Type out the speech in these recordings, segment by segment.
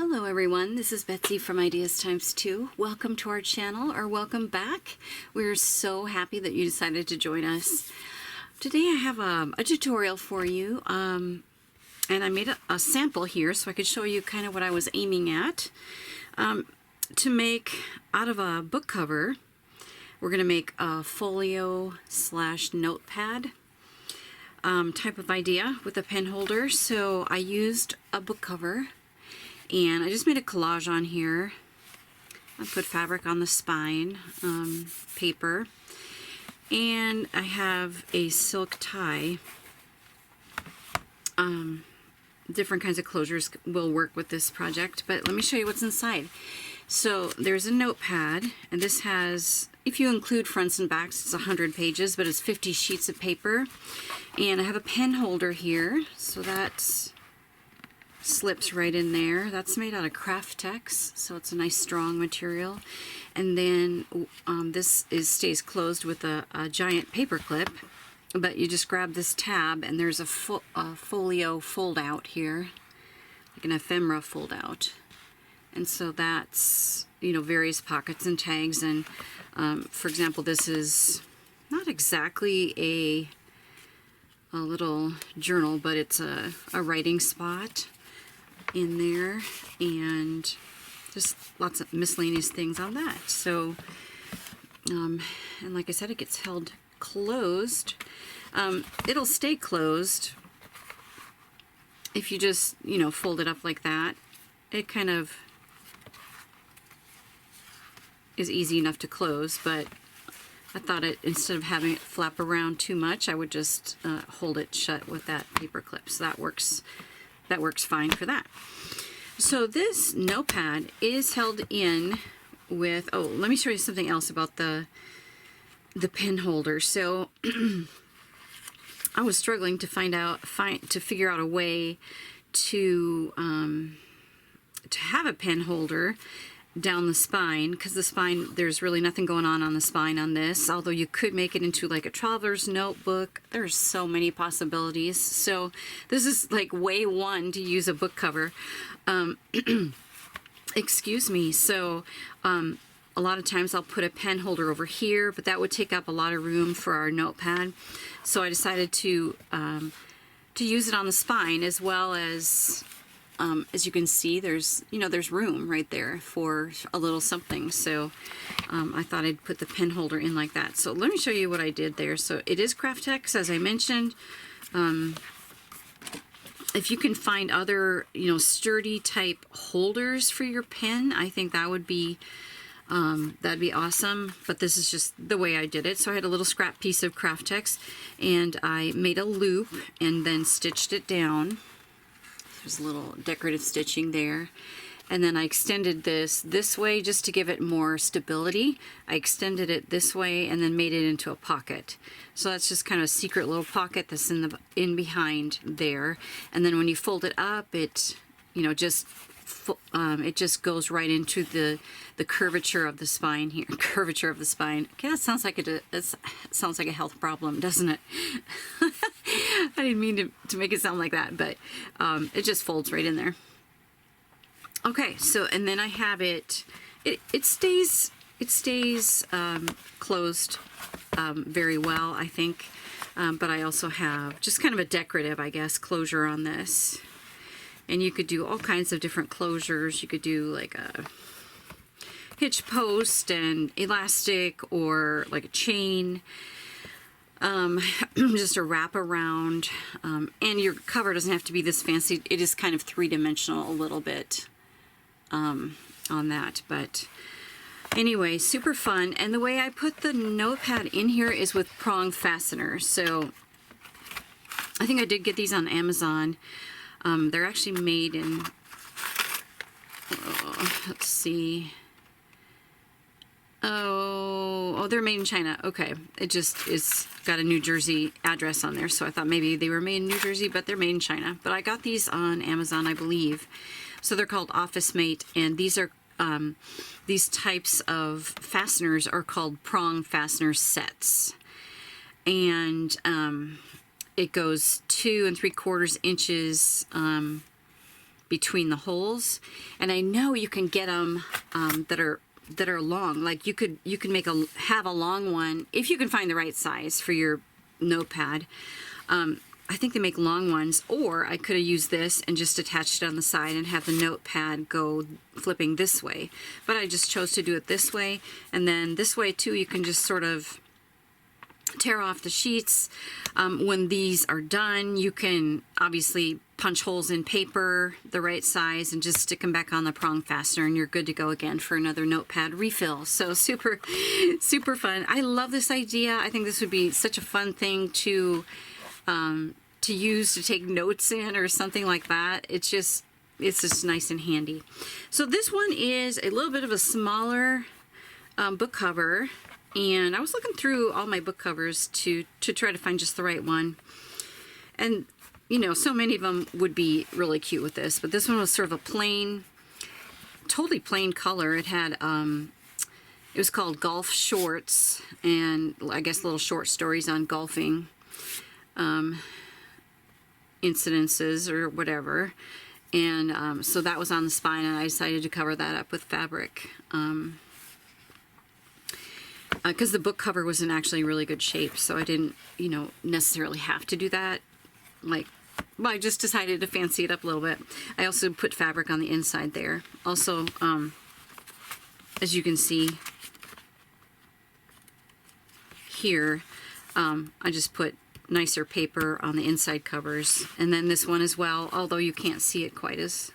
Hello everyone, this is Betsy from Ideas Times 2. Welcome to our channel, or welcome back. We're so happy that you decided to join us. Today I have a tutorial for you, and I made a sample here so I could show you kind of what I was aiming at. To make out of a book cover, we're going to make a folio / notepad type of idea with a pen holder. So I used a book cover. And I just made a collage on here. I put fabric on the spine, paper, and I have a silk tie. Different kinds of closures will work with this project, but let me show you what's inside. So there's a notepad, and this has, if you include fronts and backs, it's 100 pages, but it's 50 sheets of paper. And I have a pen holder here, so that's slips right in there. That's made out of Craftex, so it's a nice strong material. And then this stays closed with a giant paper clip, but you just grab this tab and there's a folio fold out here, like an ephemera fold out. And so that's, you know, various pockets and tags. And for example, this is not exactly a little journal, but it's a writing spot in there, and just lots of miscellaneous things on that. So and like I said, it gets held closed. It'll stay closed if you just, you know, fold it up like that. It kind of is easy enough to close, but I thought instead of having it flap around too much, I would just hold it shut with that paper clip. So that works fine for that. So this notepad is held in with, oh, let me show you something else about the pen holder. So I was struggling to figure out a way to have a pen holder down the spine, because the spine, there's really nothing going on the spine on this, although you could make it into like a traveler's notebook. There's so many possibilities. So this is like way one to use a book cover. Excuse me. So a lot of times I'll put a pen holder over here, but that would take up a lot of room for our notepad. So I decided to use it on the spine, as well as you can see, there's room right there for a little something. So I thought I'd put the pen holder in like that. So let me show you what I did there. So it is Craftex, as I mentioned. If you can find other, sturdy type holders for your pen, I think that would be that'd be awesome. But this is just the way I did it. So I had a little scrap piece of Craftex, and I made a loop and then stitched it down. There's a little decorative stitching there. And then I extended this way just to give it more stability. I extended it this way and then made it into a pocket. So that's just kind of a secret little pocket that's in behind there. And then when you fold it up, it just goes right into the curvature of the spine here. Curvature of the spine. Okay, that sounds like it sounds like a health problem, doesn't it? I didn't mean to make it sound like that, but it just folds right in there. Okay, so and then I have it stays closed very well, I think. But I also have just kind of a decorative, I guess, closure on this. And you could do all kinds of different closures. You could do like a hitch post and elastic, or like a chain, just a wrap around. And your cover doesn't have to be this fancy. It is kind of three-dimensional a little bit on that. But anyway, super fun. And the way I put the notepad in here is with prong fasteners. So I think I did get these on Amazon. They're actually made in, let's see. Oh, they're made in China. Okay. It just is got a New Jersey address on there. So I thought maybe they were made in New Jersey, but they're made in China. But I got these on Amazon, I believe. So they're called Office Mate, and these are, these types of fasteners are called prong fastener sets. And, it goes 2 3/4 inches between the holes, and I know you can get them that are long. Like you can have a long one if you can find the right size for your notepad. I think they make long ones, or I could have used this and just attached it on the side and have the notepad go flipping this way. But I just chose to do it this way, and then this way too you can just sort of tear off the sheets. When these are done, you can obviously punch holes in paper the right size and just stick them back on the prong fastener, and you're good to go again for another notepad refill. So super fun. I love this idea. I think this would be such a fun thing to use to take notes in or something like that. It's just nice and handy. So this one is a little bit of a smaller book cover, and I was looking through all my book covers to try to find just the right one. And you know, so many of them would be really cute with this, but this one was sort of a plain, totally plain color. It had it was called Golf Shorts, and I guess little short stories on golfing incidences or whatever. And so that was on the spine, and I decided to cover that up with fabric because the book cover was in actually really good shape, so I didn't, you know, necessarily have to do that. Like, well, I just decided to fancy it up a little bit. I also put fabric on the inside there. Also, as you can see here, I just put nicer paper on the inside covers, and then this one as well, although you can't see it quite as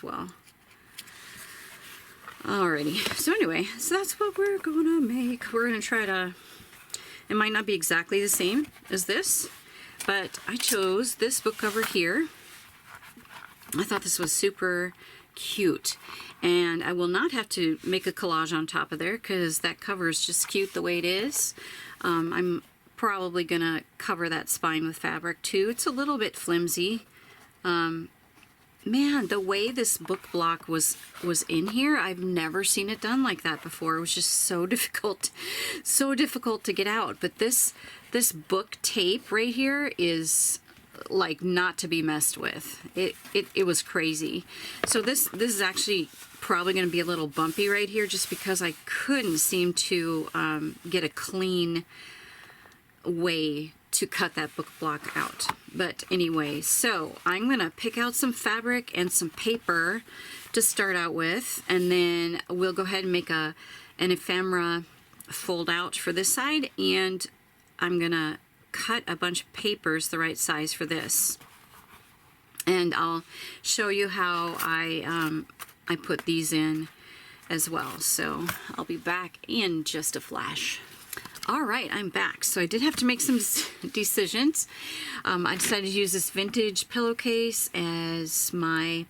well. Alrighty, so anyway, so that's what we're gonna make. We're gonna try to, it might not be exactly the same as this, but I chose this book cover here. I thought this was super cute, and I will not have to make a collage on top of there because that cover is just cute the way it is. I'm probably gonna cover that spine with fabric too. It's a little bit flimsy. Man, the way this book block was in here, I've never seen it done like that before. It was just so difficult to get out. But this book tape right here is like not to be messed with. It was crazy. So this is actually probably going to be a little bumpy right here, just because I couldn't seem to get a clean way to cut that book block out. But anyway, so I'm gonna pick out some fabric and some paper to start out with, and then we'll go ahead and make an ephemera fold out for this side, and I'm gonna cut a bunch of papers the right size for this, and I'll show you how I put these in as well. So I'll be back in just a flash. All right, I'm back. So I did have to make some decisions. I decided to use this vintage pillowcase as my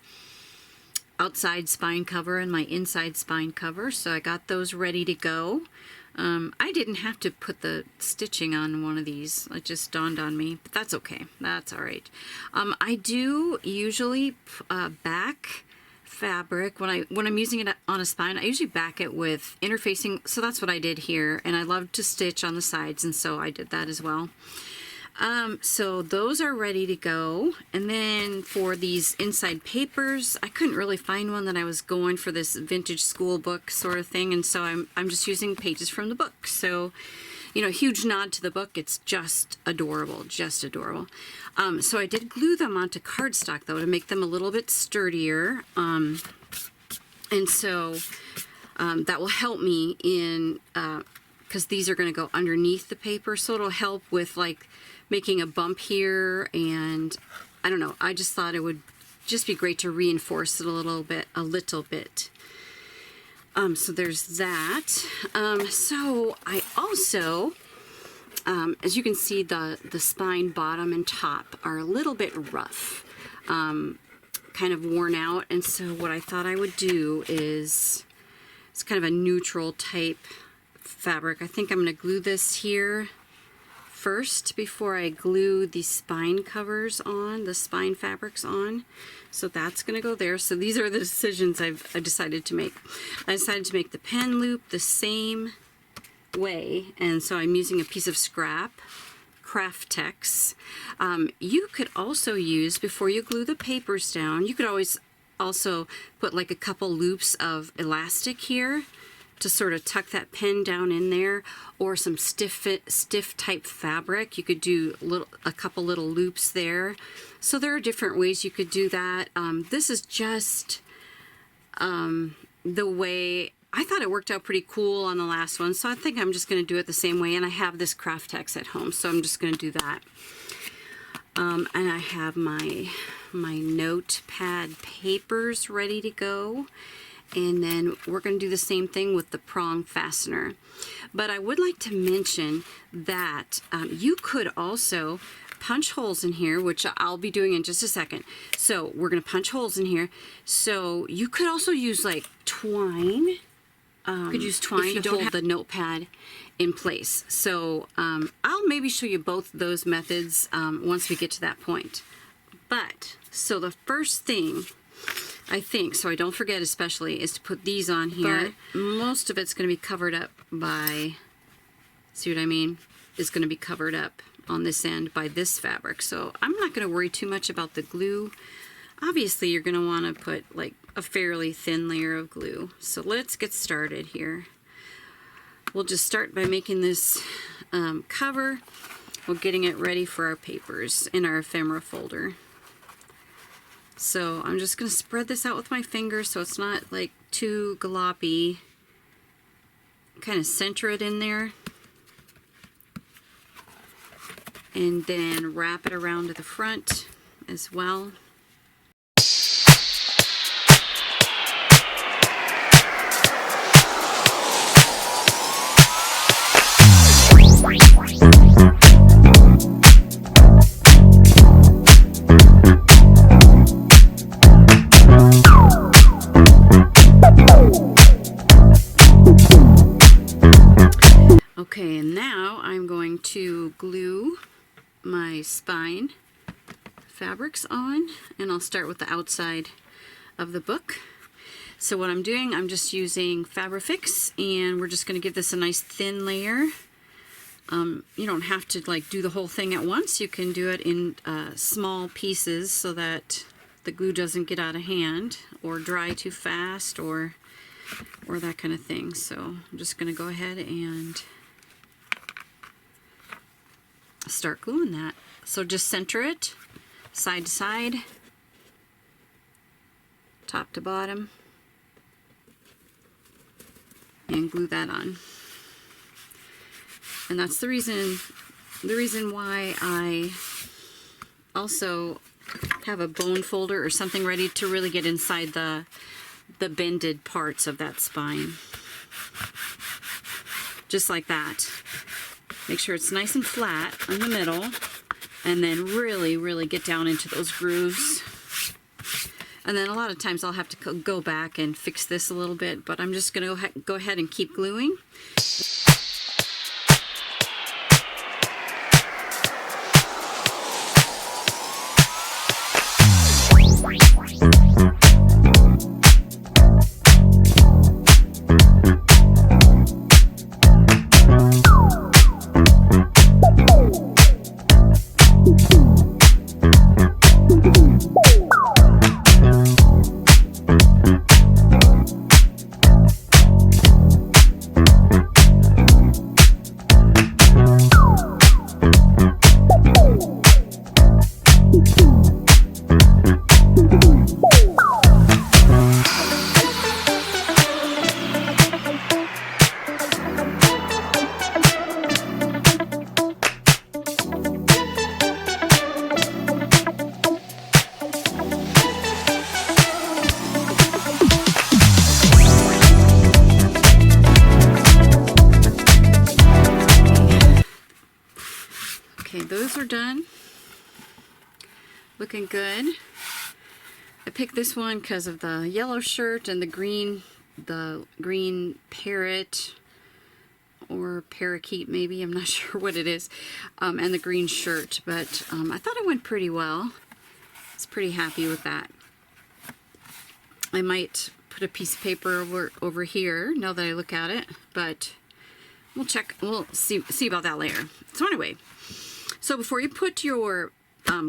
outside spine cover and my inside spine cover. So I got those ready to go. I didn't have to put the stitching on one of these. It just dawned on me, but that's okay. That's all right. I do usually back fabric when I'm using it on a spine. I usually back it with interfacing, so that's what I did here, and I love to stitch on the sides, and so I did that as well. So those are ready to go, and then for these inside papers, I couldn't really find one that I was going for this vintage school book sort of thing, and so I'm just using pages from the book. So, you know, huge nod to the book. It's just adorable, just adorable. So I did glue them onto cardstock though to make them a little bit sturdier, and so that will help me in because these are going to go underneath the paper, so it'll help with like making a bump here, and I don't know, I just thought it would just be great to reinforce it a little bit. So there's that. So I also, as you can see, the spine bottom and top are a little bit rough, kind of worn out, and so what I thought I would do is, it's kind of a neutral type fabric. I think I'm going to glue this here first before I glue the spine covers on, the spine fabrics on. So that's going to go there. So these are the decisions I decided to make. I decided to make the pen loop the same way, and so I'm using a piece of scrap craft tex. You could also use, before you glue the papers down, you could always also put like a couple loops of elastic here to sort of tuck that pen down in there, or some stiff type fabric. You could do a couple little loops there. So there are different ways you could do that. This is just the way I thought it worked out pretty cool on the last one, so I think I'm just going to do it the same way. And I have this craft text at home, so I'm just going to do that. And I have my Notepad papers ready to go. And then we're going to do the same thing with the prong fastener. But I would like to mention that you could also punch holes in here, which I'll be doing in just a second. So we're going to punch holes in here. So you could also use like twine. You could use twine to hold the notepad in place. So I'll maybe show you both those methods once we get to that point. But, so the first thing, I think, so I don't forget especially, is to put these on here. But most of it's going to be covered up by, see what I mean? Is going to be covered up on this end by this fabric. So I'm not going to worry too much about the glue. Obviously, you're going to want to put like a fairly thin layer of glue. So let's get started here. We'll just start by making this cover. We're getting it ready for our papers in our ephemera folder. So I'm just going to spread this out with my fingers so it's not like too gloppy. Kind of center it in there. And then wrap it around to the front as well. Okay, and now I'm going to glue my spine fabrics on, and I'll start with the outside of the book. So what I'm doing, I'm just using Fabrifix, and we're just going to give this a nice thin layer. You don't have to like do the whole thing at once. You can do it in small pieces so that the glue doesn't get out of hand or dry too fast or that kind of thing. So I'm just going to go ahead and start gluing that. So just center it side to side, top to bottom, and glue that on. And that's the reason why I also have a bone folder or something ready to really get inside the bended parts of that spine. Just like that. Make sure it's nice and flat in the middle, and then really, really get down into those grooves. And then a lot of times I'll have to go back and fix this a little bit, but I'm just going to go ahead and keep gluing. Okay, those are done. Looking good. I picked this one because of the yellow shirt and the green parrot or parakeet maybe, I'm not sure what it is, and the green shirt, but I thought it went pretty well. I was pretty happy with that. I might put a piece of paper over here now that I look at it, but we'll see about that later. So anyway, so before you put your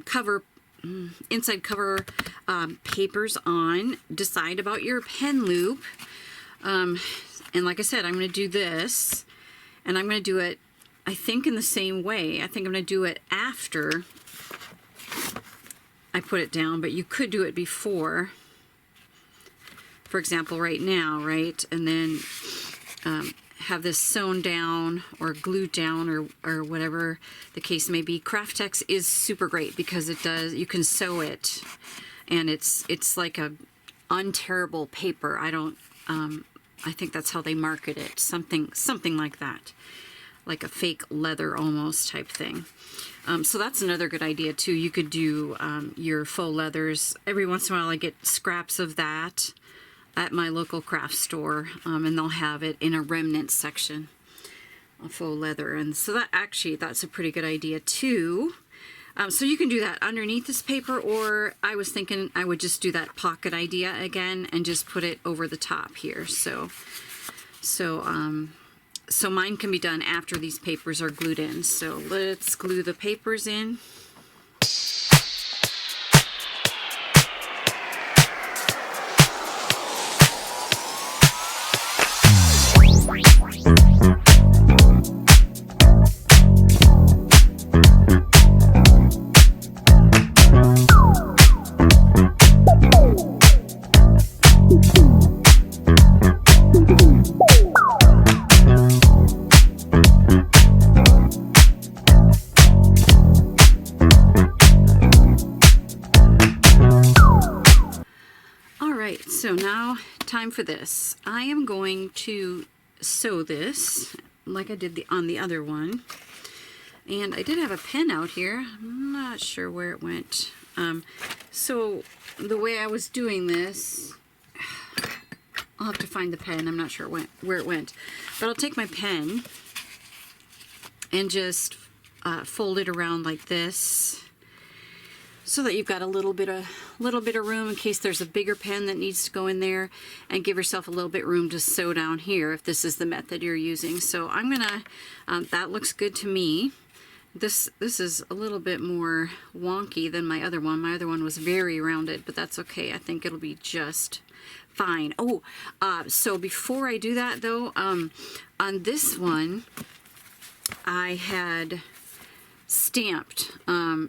cover inside cover papers on. Decide about your pen loop. And like I said, I'm going to do this, and I'm going to do it, I think, in the same way. I think I'm going to do it after I put it down, but you could do it before. For example, right now, right? And then have this sewn down or glued down or whatever the case may be. Craftex is super great because it does, you can sew it, and it's like a unterrible paper. I think that's how they market it. Something like that. Like a fake leather almost type thing. So that's another good idea too. You could do your faux leathers. Every once in a while I get scraps of that at my local craft store, and they'll have it in a remnant section of faux leather. And so that's a pretty good idea too. So you can do that underneath this paper, or I was thinking I would just do that pocket idea again and just put it over the top here. So mine can be done after these papers are glued in. So let's glue the papers in. So now, time for this. I am going to sew this like I did on the other one. And I did have a pen out here. I'm not sure where it went. So the way I was doing this, I'll have to find the pen. I'm not sure where it went. But I'll take my pen and just fold it around like this, so that you've got a little bit of room in case there's a bigger pen that needs to go in there, and give yourself a little bit room to sew down here if this is the method you're using. So I'm gonna, that looks good to me. This is a little bit more wonky than my other one. My other one was very rounded, but that's okay. I think it'll be just fine. Oh, so before I do that though, on this one, I had stamped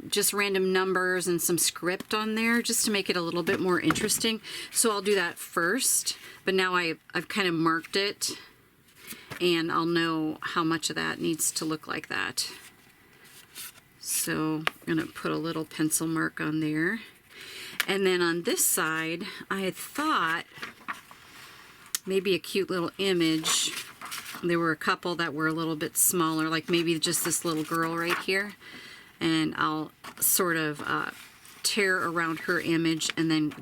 just random numbers and some script on there just to make it a little bit more interesting. So I'll do that first, but now I've kind of marked it, and I'll know how much of that needs to look like that. So I'm going to put a little pencil mark on there. And then on this side, I had thought maybe a cute little image. There were a couple that were a little bit smaller, like maybe just this little girl right here. And I'll sort of tear around her image and then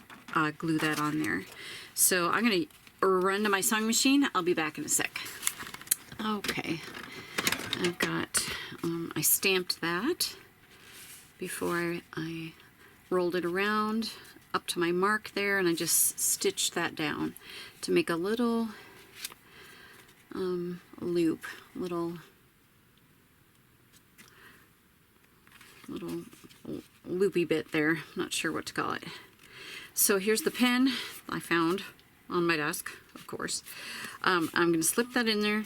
glue that on there. So I'm going to run to my sewing machine. I'll be back in a sec. Okay, I've got, I stamped that before I rolled it around up to my mark there, and I just stitched that down to make a little loop, little loopy bit there. Not sure what to call it. So here's the pen I found on my desk, of course. I'm going to slip that in there,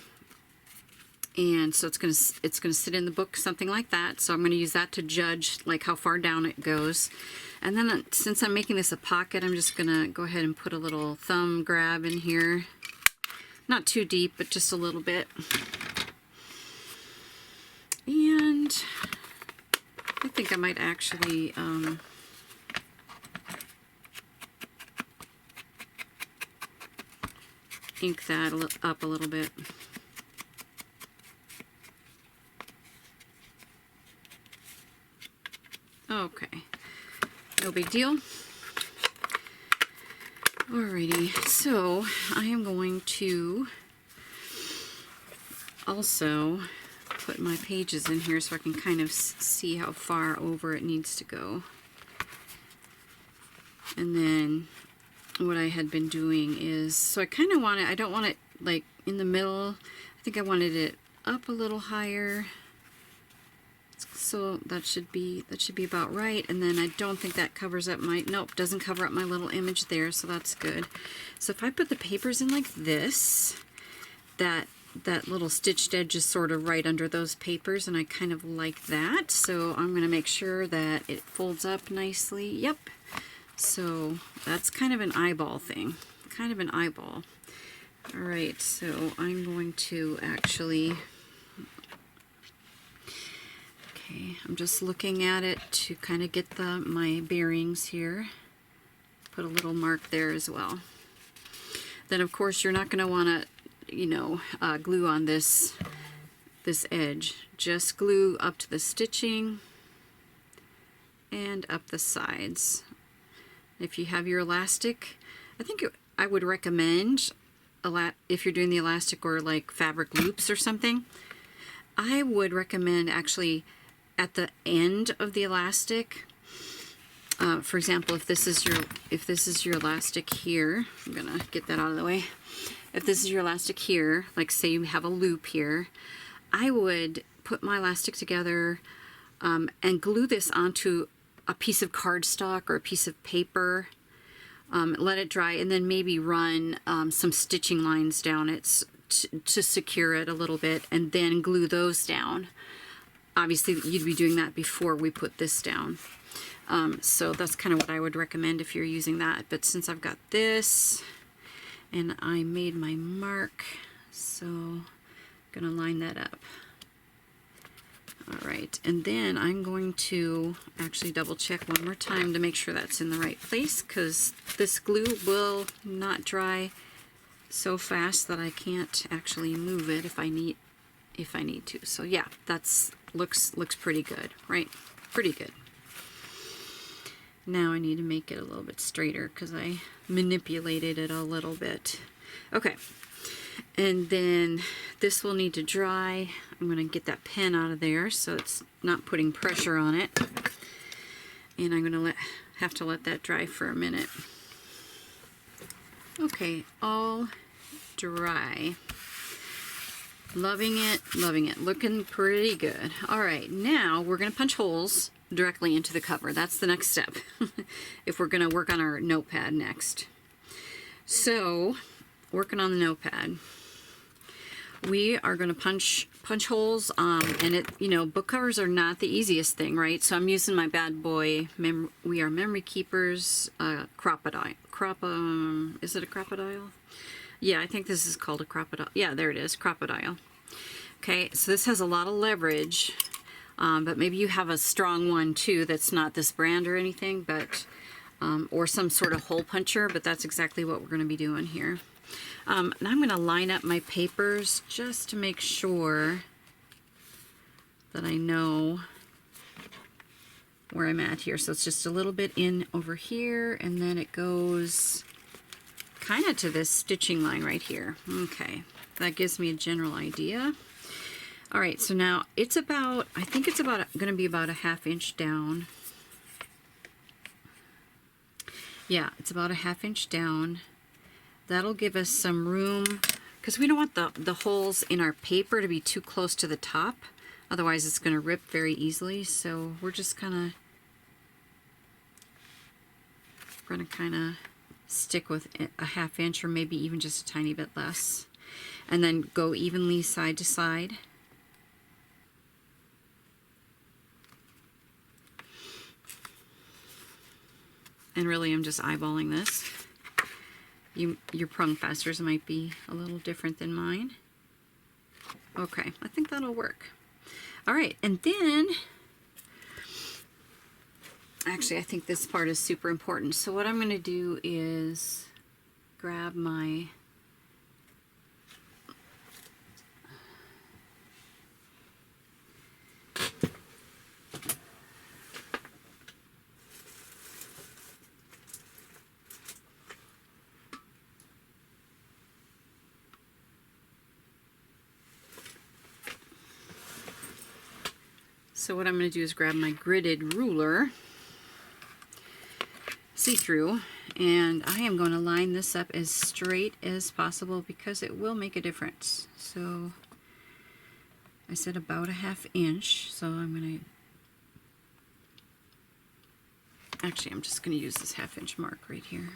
and so it's going to sit in the book, something like that. So I'm going to use that to judge like how far down it goes. And then since I'm making this a pocket, I'm just going to go ahead and put a little thumb grab in here. Not too deep, but just a little bit. And I think I might actually ink that up a little bit. Okay, no big deal. Alrighty, so I am going to also put my pages in here so I can kind of see how far over it needs to go. And then what I had been doing is, so I kind of want it, I don't want it like in the middle. I think I wanted it up a little higher. So that should be about right. And then I don't think that covers up my, nope, doesn't cover up my little image there, so that's good. So if I put the papers in like this, that little stitched edge is sort of right under those papers, and I kind of like that. So I'm going to make sure that it folds up nicely. Yep. So that's kind of an eyeball thing. Kind of an eyeball. All right, so I'm going to actually... Okay, I'm just looking at it to kind of get my bearings here. Put a little mark there as well. Then of course you're not going to want to, you know, glue on this edge. Just glue up to the stitching and up the sides. If you have your elastic, I would recommend if you're doing the elastic or like fabric loops or something, I would recommend actually at the end of the elastic, for example, if this is your elastic here, I'm gonna get that out of the way. If this is your elastic here, like say you have a loop here, I would put my elastic together and glue this onto a piece of cardstock or a piece of paper. Let it dry, and then maybe run some stitching lines down it to secure it a little bit, and then glue those down. Obviously you'd be doing that before we put this down. So that's kind of what I would recommend if you're using that. But since I've got this and I made my mark, so I'm gonna line that up. All right, and then I'm going to actually double check one more time to make sure that's in the right place, because this glue will not dry so fast that I can't actually move it if I need to. So yeah, that's looks pretty good, right? Pretty good. Now I need to make it a little bit straighter because I manipulated it a little bit. Okay, and then this will need to dry. I'm going to get that pen out of there so it's not putting pressure on it. And I'm going to have to let that dry for a minute. Okay, all dry. Loving it, loving it. Looking pretty good. All right, now we're going to punch holes directly into the cover. That's the next step if we're going to work on our notepad next. So, working on the notepad, we are going to punch holes, and it, you know, book covers are not the easiest thing, right? So I'm using my bad boy We Are Memory Keepers Crocodile. Is it a crocodile? Yeah, I think this is called a crocodile. Yeah, there it is, crocodile. Okay, so this has a lot of leverage, but maybe you have a strong one too that's not this brand or anything, but or some sort of hole puncher, but that's exactly what we're going to be doing here. And I'm going to line up my papers just to make sure that I know where I'm at here. So it's just a little bit in over here, and then it goes kind of to this stitching line right here. Okay, that gives me a general idea. All right, so now it's about, I think it's about going to be about a ½ inch down. Yeah, it's about a ½ inch down. That'll give us some room, because we don't want the holes in our paper to be too close to the top. Otherwise it's going to rip very easily. So we're just going to stick with a ½ inch, or maybe even just a tiny bit less. And then go evenly side to side. And really I'm just eyeballing this. Your prong fasteners might be a little different than mine. Okay, I think that'll work. All right, and then, actually I think this part is super important. So what I'm going to do is grab my So what I'm going to do is grab my gridded ruler, see-through, and I am going to line this up as straight as possible because it will make a difference. So I said about a ½ inch, so I'm going to Actually, I'm just going to use this 1/2" mark right here.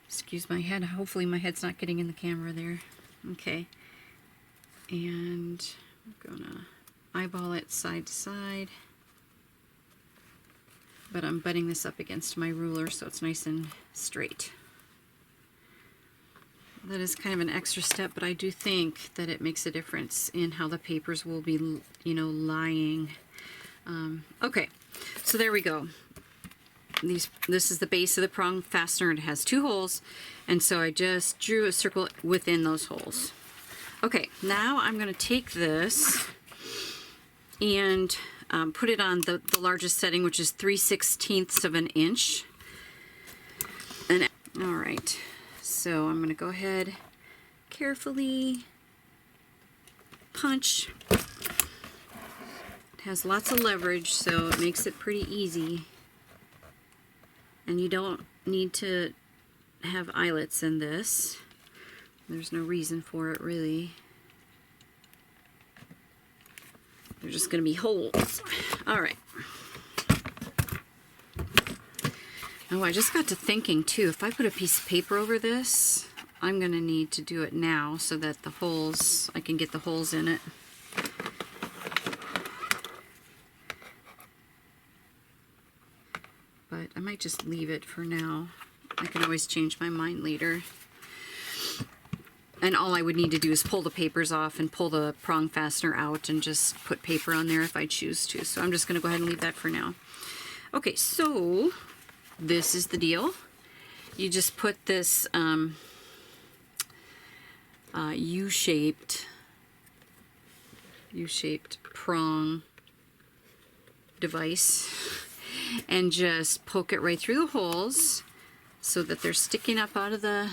Excuse my head. Hopefully my head's not getting in the camera there. Okay. And I'm going to eyeball it side to side. But I'm butting this up against my ruler so it's nice and straight. That is kind of an extra step, but I do think that it makes a difference in how the papers will be, you know, lying. Okay, so there we go. This is the base of the prong fastener. It has 2 holes, and so I just drew a circle within those holes. Okay, now I'm going to take this and put it on the largest setting, which is 3/16 of an inch. And all right. So I'm going to go ahead, carefully punch. It has lots of leverage, so it makes it pretty easy. And you don't need to have eyelets in this. There's no reason for it, really. They're just going to be holes. All right. Oh, I just got to thinking too, if I put a piece of paper over this, I'm going to need to do it now so that the holes, I can get the holes in it. But I might just leave it for now. I can always change my mind later. And all I would need to do is pull the papers off and pull the prong fastener out and just put paper on there if I choose to. So I'm just going to go ahead and leave that for now. Okay, so this is the deal. You just put this U-shaped prong device and just poke it right through the holes so that they're sticking up out of the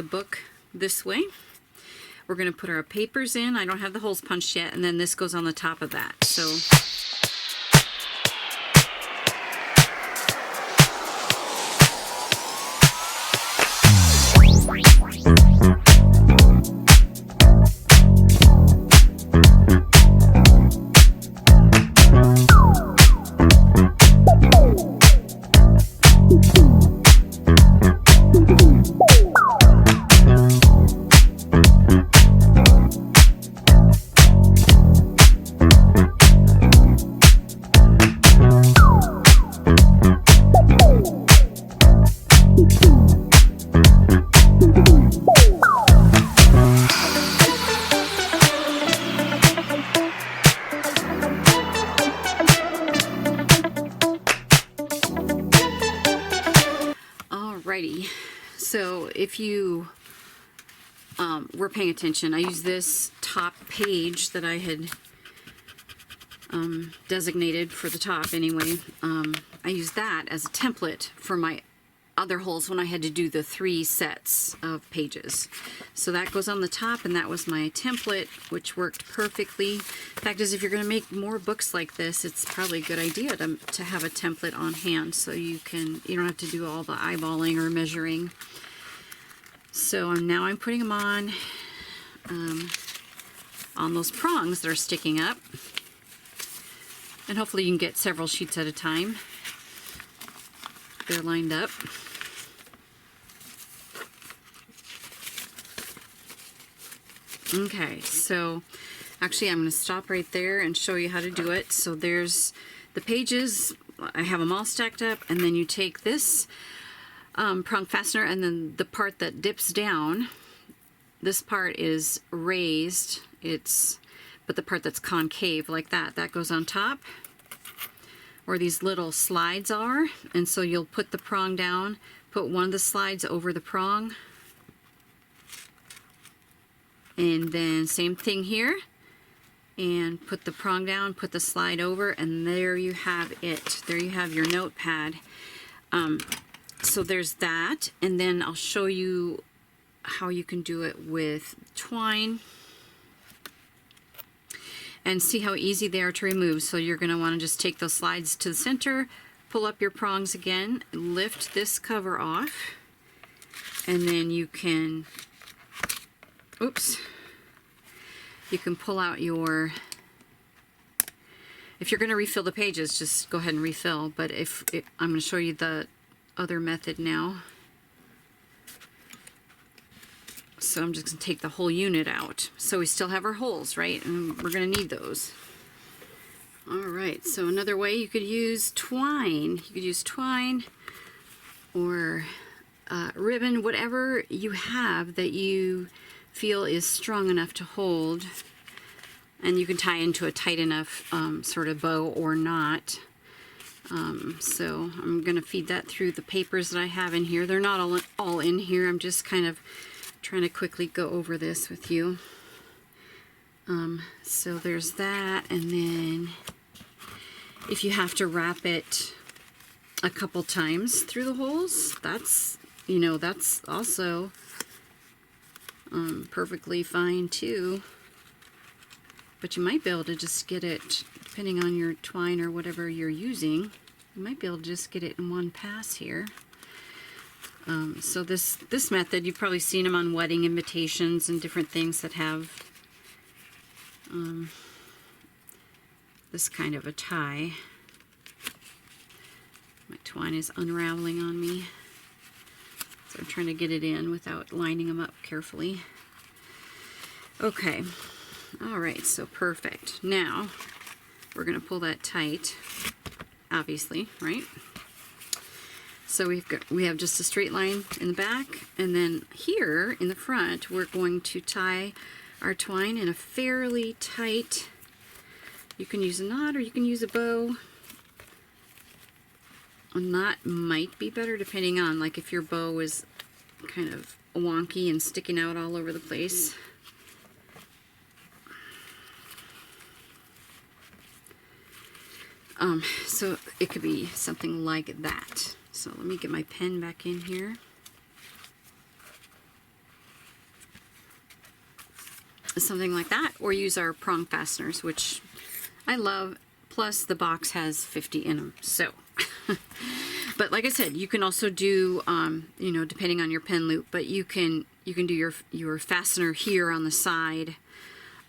book this way. We're going to put our papers in. I don't have the holes punched yet, and then this goes on the top of that. So so if you were paying attention, I use this top page that I had designated for the top anyway. I use that as a template for my other holes when I had to do the 3 sets of pages. So that goes on the top, and that was my template, which worked perfectly. The fact is, if you're going to make more books like this, it's probably a good idea to have a template on hand so you don't have to do all the eyeballing or measuring. So now I'm putting them on those prongs that are sticking up. And hopefully you can get several sheets at a time. They're lined up. Okay, so actually I'm going to stop right there and show you how to do it. So there's the pages. I have them all stacked up, and then you take this prong fastener, and then the part that dips down, this part is raised, but the part that's concave like that goes on top, where these little slides are. And so you'll put the prong down, put one of the slides over the prong, and then same thing here, and put the prong down, put the slide over, and there you have it. There you have your notepad. So there's that, and then I'll show you how you can do it with twine and see how easy they are to remove. So you're going to want to just take those slides to the center, pull up your prongs again, lift this cover off, and then you can, you can pull out your, if you're going to refill the pages, just go ahead and refill. But I'm going to show you the other method now. So I'm just going to take the whole unit out. So we still have our holes, right? And we're going to need those. All right, so another way you could use twine. You could use twine or ribbon, whatever you have that you feel is strong enough to hold. And you can tie into a tight enough sort of bow or not. So I'm going to feed that through the papers that I have in here. They're not all in here. I'm just kind of trying to quickly go over this with you. So there's that, and then if you have to wrap it a couple times through the holes, that's, you know, that's also perfectly fine too. But you might be able to just get it, depending on your twine or whatever you're using, you might be able to just get it in one pass here. So this method, you've probably seen them on wedding invitations and different things that have this kind of a tie. My twine is unraveling on me, so I'm trying to get it in without lining them up carefully. Okay, all right, so perfect. Now we're going to pull that tight, obviously, right? So we have just a straight line in the back, and then here in the front we're going to tie our twine in a fairly tight, you can use a knot or you can use a bow. A knot might be better depending on, like, if your bow is kind of wonky and sticking out all over the place. So it could be something like that. So let me get my pen back in here. Something like that, or use our prong fasteners, which I love, plus the box has 50 in them. So, but like I said, you can also do, you know, depending on your pen loop, but you can do your fastener here on the side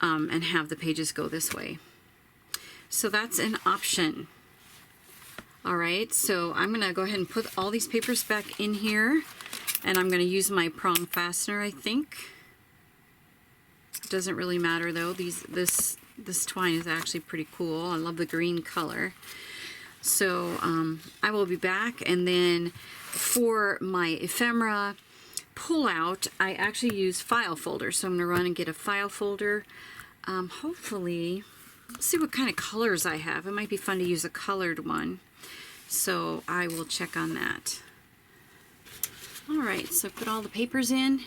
and have the pages go this way. So that's an option. All right, so I'm gonna go ahead and put all these papers back in here, and I'm gonna use my prong fastener, I think. It doesn't really matter though. This twine is actually pretty cool. I love the green color. So I will be back, and then for my ephemera pull out, I actually use file folders. So I'm gonna run and get a file folder. Hopefully, let's see what kind of colors I have. It might be fun to use a colored one. So I will check on that. All right, so put all the papers in,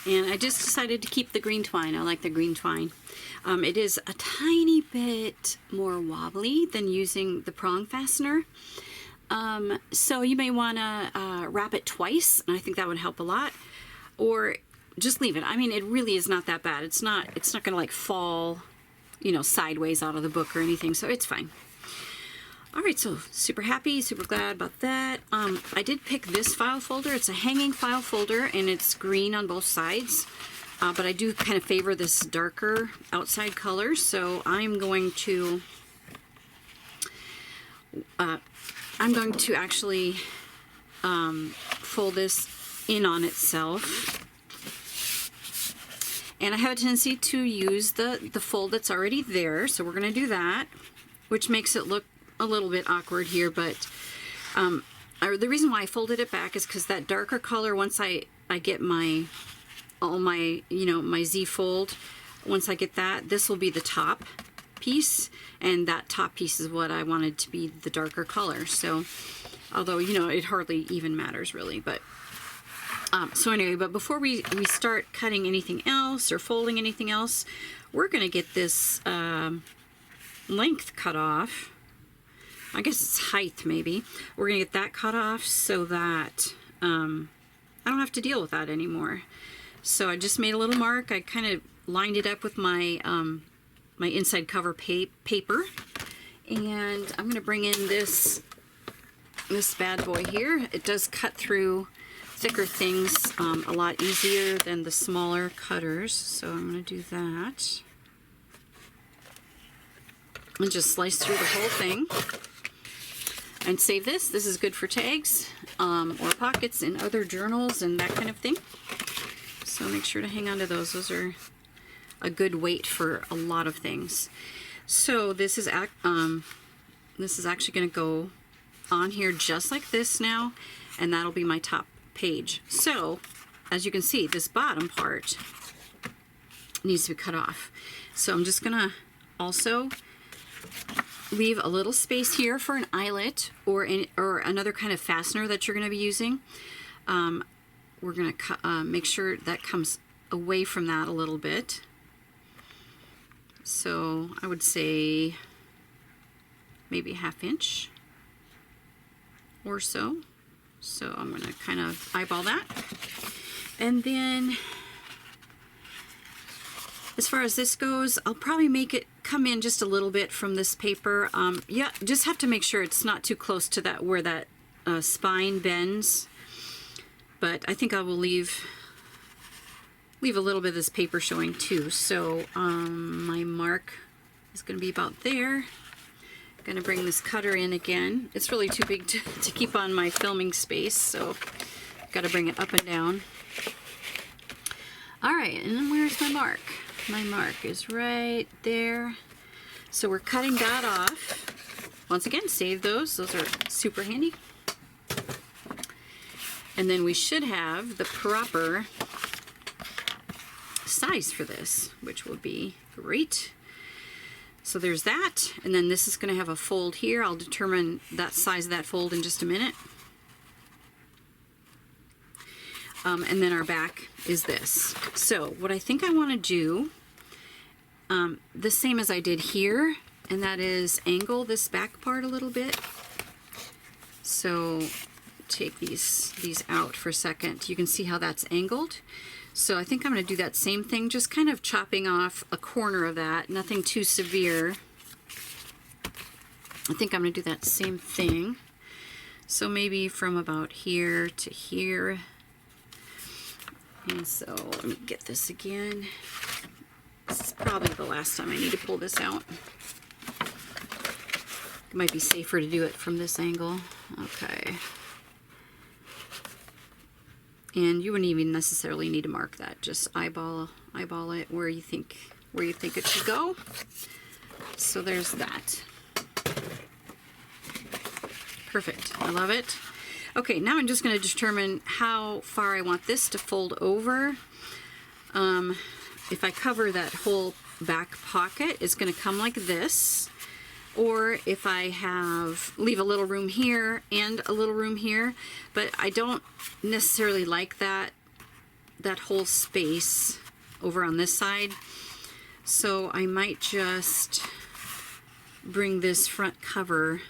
and I just decided to keep the green twine. I like the green twine. It is a tiny bit more wobbly than using the prong fastener. So you may want to wrap it twice, and I think that would help a lot. Or just leave it. I mean, it really is not that bad. It's not going to like fall, you know, sideways out of the book or anything, so it's fine. All right, so super happy, super glad about that. I did pick this file folder. It's a hanging file folder, and it's green on both sides. But I do kind of favor this darker outside color, so I'm going to actually fold this in on itself. And I have a tendency to use the fold that's already there, so we're going to do that, which makes it look a little bit awkward here, but the reason why I folded it back is because that darker color, once I get all my, you know, my Z fold, once I get that, this will be the top piece, and that top piece is what I wanted to be the darker color. So, although, you know, it hardly even matters really, but so anyway, but before we start cutting anything else or folding anything else, we're going to get this length cut off. I guess it's height maybe. We're going to get that cut off so that I don't have to deal with that anymore. So I just made a little mark. I kind of lined it up with my my inside cover paper, and I'm going to bring in this bad boy here. It does cut through thicker things a lot easier than the smaller cutters, so I'm going to do that. and just slice through the whole thing and save this. This is good for tags or pockets in other journals and that kind of thing. So make sure to hang on to those. Those are a good weight for a lot of things. So this is actually going to go on here just like this now, and that'll be my top page. So as you can see, this bottom part needs to be cut off. So I'm just gonna also leave a little space here for an eyelet or another kind of fastener that you're going to be using. We're going to make sure that comes away from that a little bit. So I would say maybe 1/2 inch or so. So I'm going to kind of eyeball that. And then as far as this goes, I'll probably make it come in just a little bit from this paper. Yeah, just have to make sure it's not too close to that where that spine bends. But I think I will leave a little bit of this paper showing too. So my mark is going to be about there. Going to bring this cutter in again. It's really too big to keep on my filming space, so got to bring it up and down. All right, and then where's my mark? My mark is right there. So we're cutting that off. Once again, save those. Those are super handy. And then we should have the proper size for this, which will be great. So there's that. And then this is going to have a fold here. I'll determine that size of that fold in just a minute. And then our back is this. So what I think I want to do, the same as I did here, and that is angle this back part a little bit. So take these out for a second. You can see how that's angled. So I think I'm going to do that same thing, just kind of chopping off a corner of that, nothing too severe. I think I'm going to do that same thing. So maybe from about here to here. And so let me get this again. This is probably the last time I need to pull this out. It might be safer to do it from this angle. Okay. And you wouldn't even necessarily need to mark that. Just eyeball it where you think it should go. So there's that. Perfect. I love it. Okay, now I'm just going to determine how far I want this to fold over. If I cover that whole back pocket, it's going to come like this. Or if I leave a little room here and a little room here, but I don't necessarily like that whole space over on this side. So I might just bring this front cover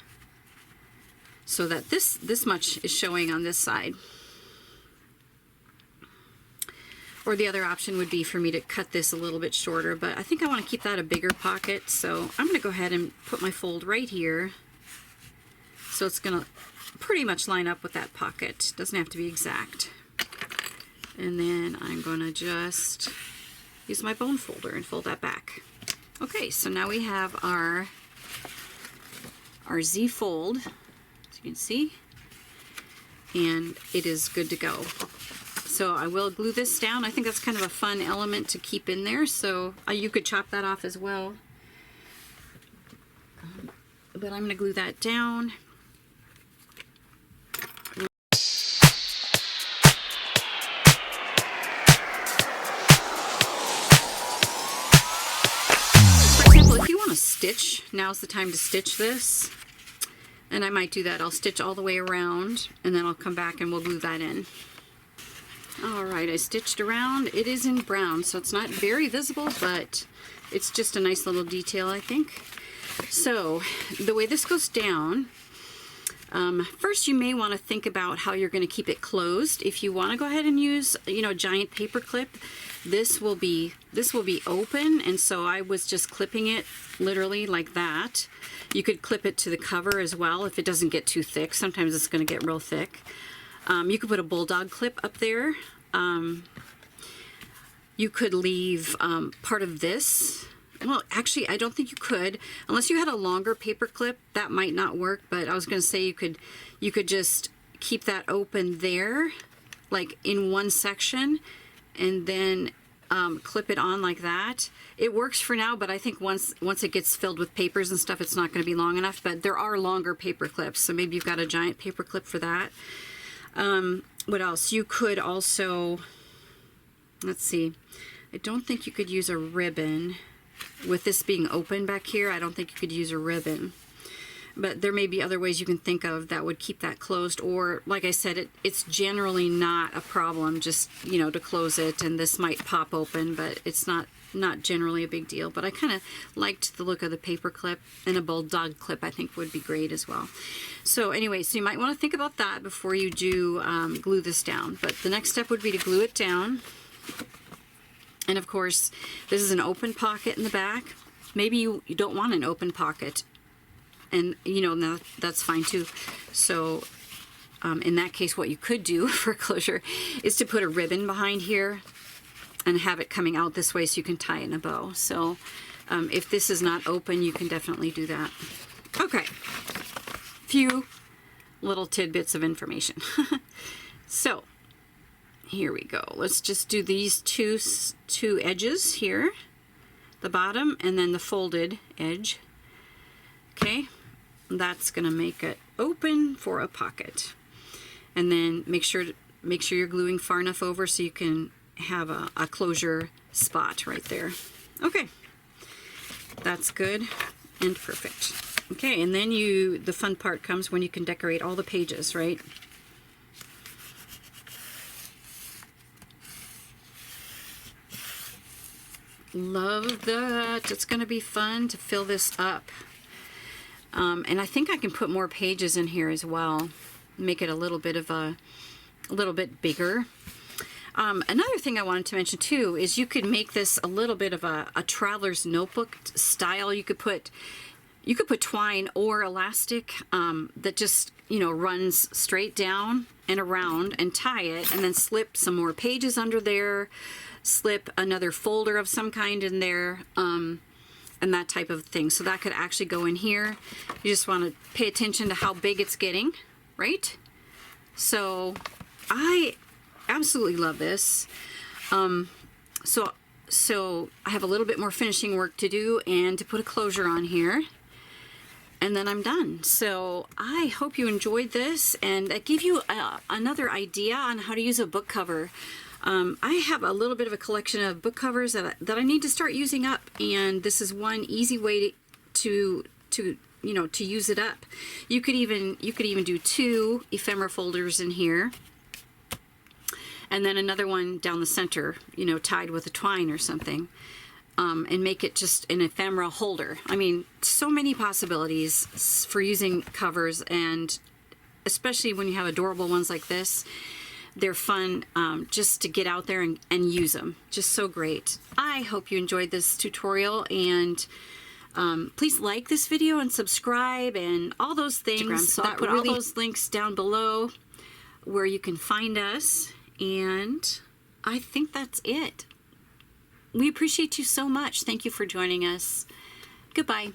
so that this much is showing on this side. Or the other option would be for me to cut this a little bit shorter, but I think I want to keep that a bigger pocket, so I'm going to go ahead and put my fold right here. So it's going to pretty much line up with that pocket. Doesn't have to be exact. And then I'm going to just use my bone folder and fold that back. Okay, so now we have our Z fold, as you can see, and it is good to go. So I will glue this down. I think that's kind of a fun element to keep in there, so you could chop that off as well. But I'm going to glue that down. For example, if you want to stitch, now's the time to stitch this. And I might do that. I'll stitch all the way around, and then I'll come back and we'll glue that in. Alright, I stitched around. It is in brown, so it's not very visible, but it's just a nice little detail, I think. So, the way this goes down, first you may want to think about how you're going to keep it closed. If you want to go ahead and use, a giant paper clip, this will be open, and so I was just clipping it literally like that. You could clip it to the cover as well if it doesn't get too thick. Sometimes it's going to get real thick. You could put a bulldog clip up there. You could leave part of this well, actually, I don't think you could. Unless you had a longer paper clip, that might not work, but I was going to say you could just keep that open there, like in one section, and then clip it on like that. It works for now, but I think once it gets filled with papers and stuff, it's not going to be long enough. But there are longer paper clips, so maybe you've got a giant paper clip for that. What else? You could also, let's see, I don't think you could use a ribbon. With this being open back here, I don't think you could use a ribbon. But there may be other ways you can think of that would keep that closed. Or, like I said, it's generally not a problem just, you know, to close it. And this might pop open, but it's not generally a big deal. But I kind of liked the look of the paper clip, and a bulldog clip I think would be great as well. So anyway, so you might want to think about that before you do glue this down. But the next step would be to glue it down. And of course, this is an open pocket in the back. Maybe you don't want an open pocket, and you know, that's fine too. So in that case, what you could do for closure is to put a ribbon behind here and have it coming out this way so you can tie it in a bow. So if this is not open, you can definitely do that. Okay, few little tidbits of information. So here we go. Let's just do these two edges here, the bottom and then the folded edge. Okay, that's gonna make it open for a pocket. And then make sure you're gluing far enough over so you can have a closure spot right there. Okay, that's good and perfect. Okay, and then the fun part comes when you can decorate all the pages, right? Love that. It's going to be fun to fill this up. And I think I can put more pages in here as well. Make it a little bit bigger. Another thing I wanted to mention too is you could make this a little bit of a traveler's notebook style. You could put twine or elastic that just, you know, runs straight down and around, and tie it, and then slip some more pages under there, slip another folder of some kind in there, and that type of thing. So that could actually go in here. You just want to pay attention to how big it's getting, right? So I absolutely love this. So I have a little bit more finishing work to do and to put a closure on here, and then I'm done. So I hope you enjoyed this, and that gave you another idea on how to use a book cover. I have a little bit of a collection of book covers that I need to start using up, and this is one easy way to use it up. You could even do 2 ephemera folders in here, and then another one down the center, you know, tied with a twine or something, and make it just an ephemera holder. I mean, so many possibilities for using covers, and especially when you have adorable ones like this. They're fun just to get out there and use them. Just so great. I hope you enjoyed this tutorial, and please like this video and subscribe and all those things. So I'll put all those links down below where you can find us, and I think that's it. We appreciate you so much. Thank you for joining us. Goodbye.